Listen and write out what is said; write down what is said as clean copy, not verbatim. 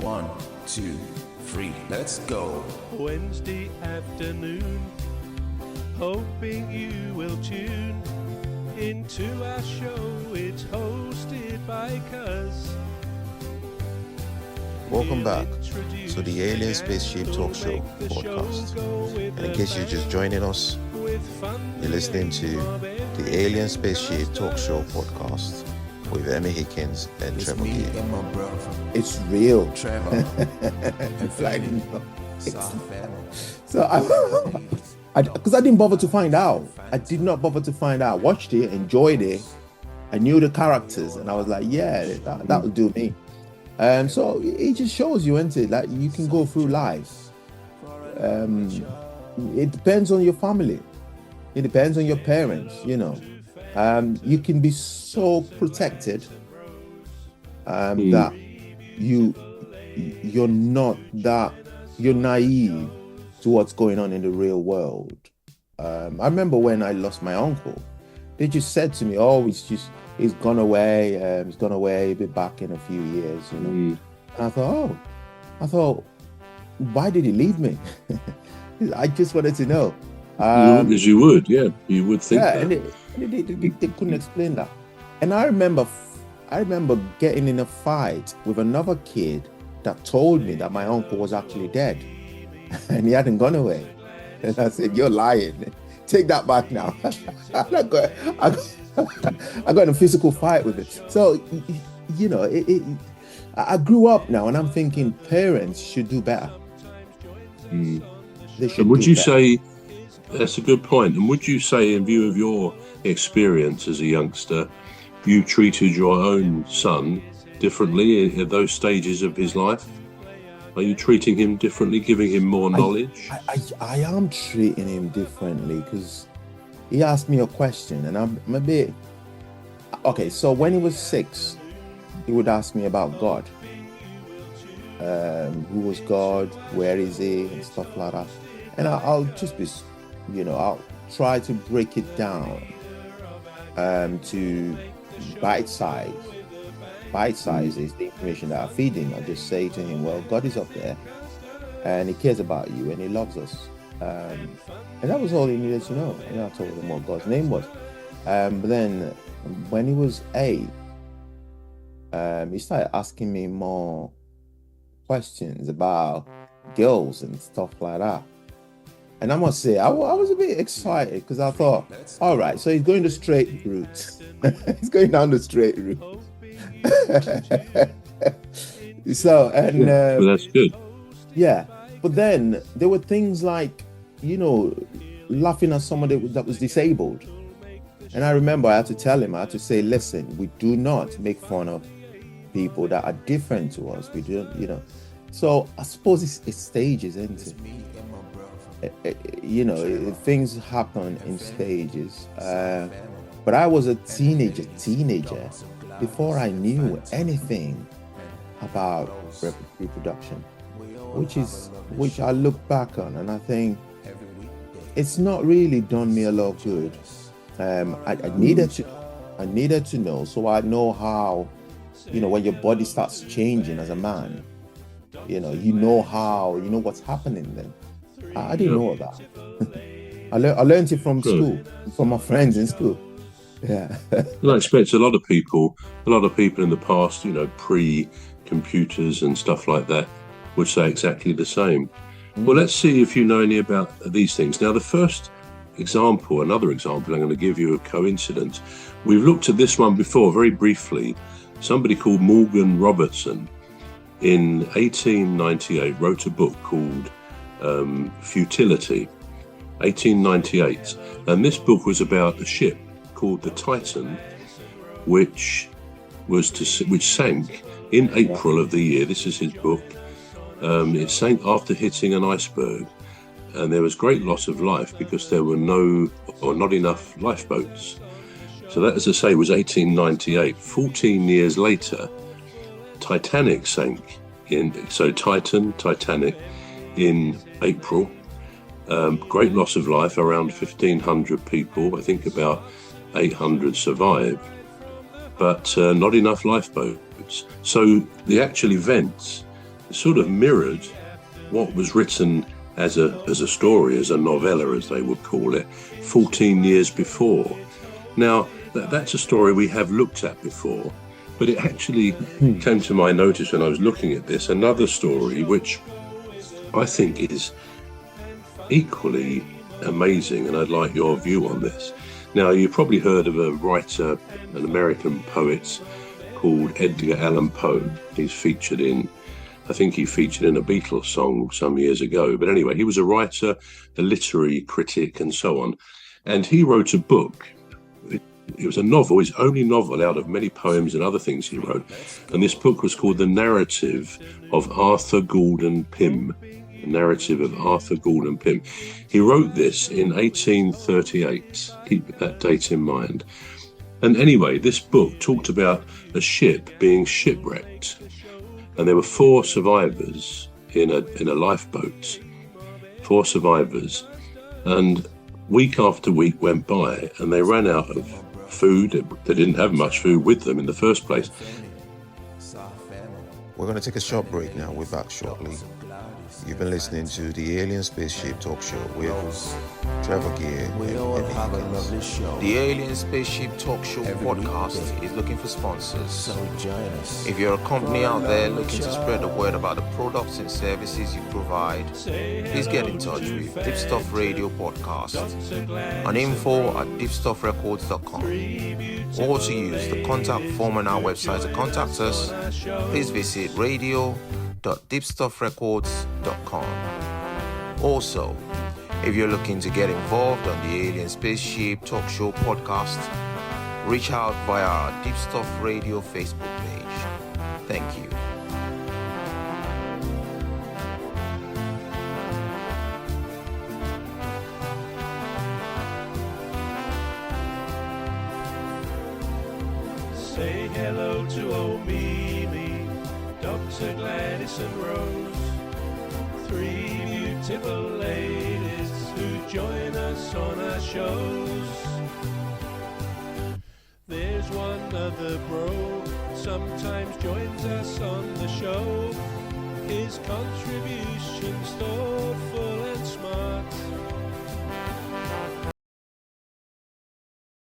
1, 2, 3, let's go. Wednesday afternoon, hoping you will tune into our show. It's hosted by Cuz. Welcome back to the Alien Spaceship Talkshow podcast. And in case you're just joining us, you're listening to the Alien Spaceship Talkshow podcast with Emmy Hikins and It's Trevor me Gear. and my brother, It's real. Trevor. It's like, Soft family. so because I didn't bother to find out. I did not bother to find out. I watched it, enjoyed it. I knew the characters, and I was like, yeah, that would do me. So it just shows you, isn't it? Like you can go through life. It depends on your family. It depends on your parents, you know. You can be so protected that you're naive to what's going on in the real world. I remember when I lost my uncle, they just said to me, "Oh, he's gone away. He'll be back in a few years," you know. And I thought, why did he leave me? I just wanted to know. As you would think that. And they couldn't explain that. And I remember getting in a fight with another kid that told me that my uncle was actually dead and he hadn't gone away. And I said, "You're lying. Take that back now." I got in a physical fight with it. So, you know, I grew up now and I'm thinking parents should do better. They should. And would do you better. say, that's a good point, and would you say, in view of your experience as a youngster, you treated your own son differently at those stages of his life? Are you treating him differently, giving him more knowledge? I am treating him differently because he asked me a question and I'm a bit... Okay, so when he was 6, he would ask me about God. Who was God? Where is he? And stuff like that. And I'll just be, I'll try to break it down to bite-size. Bite-size is the information that I feed him. I just say to him, well, God is up there and he cares about you and he loves us. And that was all he needed to know. And I told him what God's name was. But then when he was 8, he started asking me more questions about girls and stuff like that. And I must say, I was a bit excited because I thought, all right, so he's going the straight route. He's going down the straight route. So, and Well, that's good. yeah, but then there were things like, laughing at somebody that was disabled. And I remember I had to tell him, I had to say, listen, we do not make fun of people that are different to us. We don't, So I suppose it's stages, isn't it? Things happen in stages. But I was a teenager before I knew anything about reproduction, which I look back on and I think it's not really done me a lot of good. I needed to know, so I know how, when your body starts changing as a man, you know what's happening then. I didn't know that. I learned it from school, from my friends in school. Yeah. And I expect a lot of people in the past, pre-computers and stuff like that, would say exactly the same. Well, let's see if you know any about these things. Now, the first another example I'm going to give you, a coincidence. We've looked at this one before very briefly. Somebody called Morgan Robertson in 1898 wrote a book called Futility, 1898. And this book was about a ship called the Titan, which sank in April of the year. This is his book. It sank after hitting an iceberg, and there was great loss of life because there were not enough lifeboats. So that, as I say, was 1898. 14 years later, Titanic sank Titanic in April. Great loss of life, around 1,500 people. I think about 800 survived, but not enough lifeboats. So the actual events sort of mirrored what was written as a story, as a novella, as they would call it, 14 years before. Now, that's a story we have looked at before, but it actually came to my notice when I was looking at this, another story which I think is equally amazing, and I'd like your view on this. Now, you've probably heard of a writer, an American poet called Edgar Allan Poe. He's featured in, I think he featured in a Beatles song some years ago. But anyway, he was a writer, a literary critic, and so on. And he wrote a book. It was a novel, his only novel out of many poems and other things he wrote. And this book was called The Narrative of Arthur Gordon Pym. The Narrative of Arthur Gordon Pym. He wrote this in 1838. Keep that date in mind. And anyway, this book talked about a ship being shipwrecked. And there were 4 survivors in a lifeboat. 4 survivors. And week after week went by and they ran out of food. They didn't have much food with them in the first place. We're going to take a short break now. We're back shortly. You've been listening to the Alien Spaceship Talk Show with Trevor Gear and Emmy Hikins. The Alien Spaceship Talk Show podcast is looking for sponsors. If you're a company out there looking to spread the word about the products and services you provide, please get in touch with Deepstuff Radio Podcast on info@deepstuffrecords.com, or to use the contact form on our website to contact us. Please visit radio.deepstuffrecords.com. Also, if you're looking to get involved on the Alien Spaceship Talk Show podcast, reach out via our Deepstuff Radio Facebook page. Thank you. Say hello to old Mimi, Dr. Gladys and Rose, 3 beautiful ladies who join us on our shows. There's one other bro, sometimes joins us on the show. His contribution's thoughtful and smart.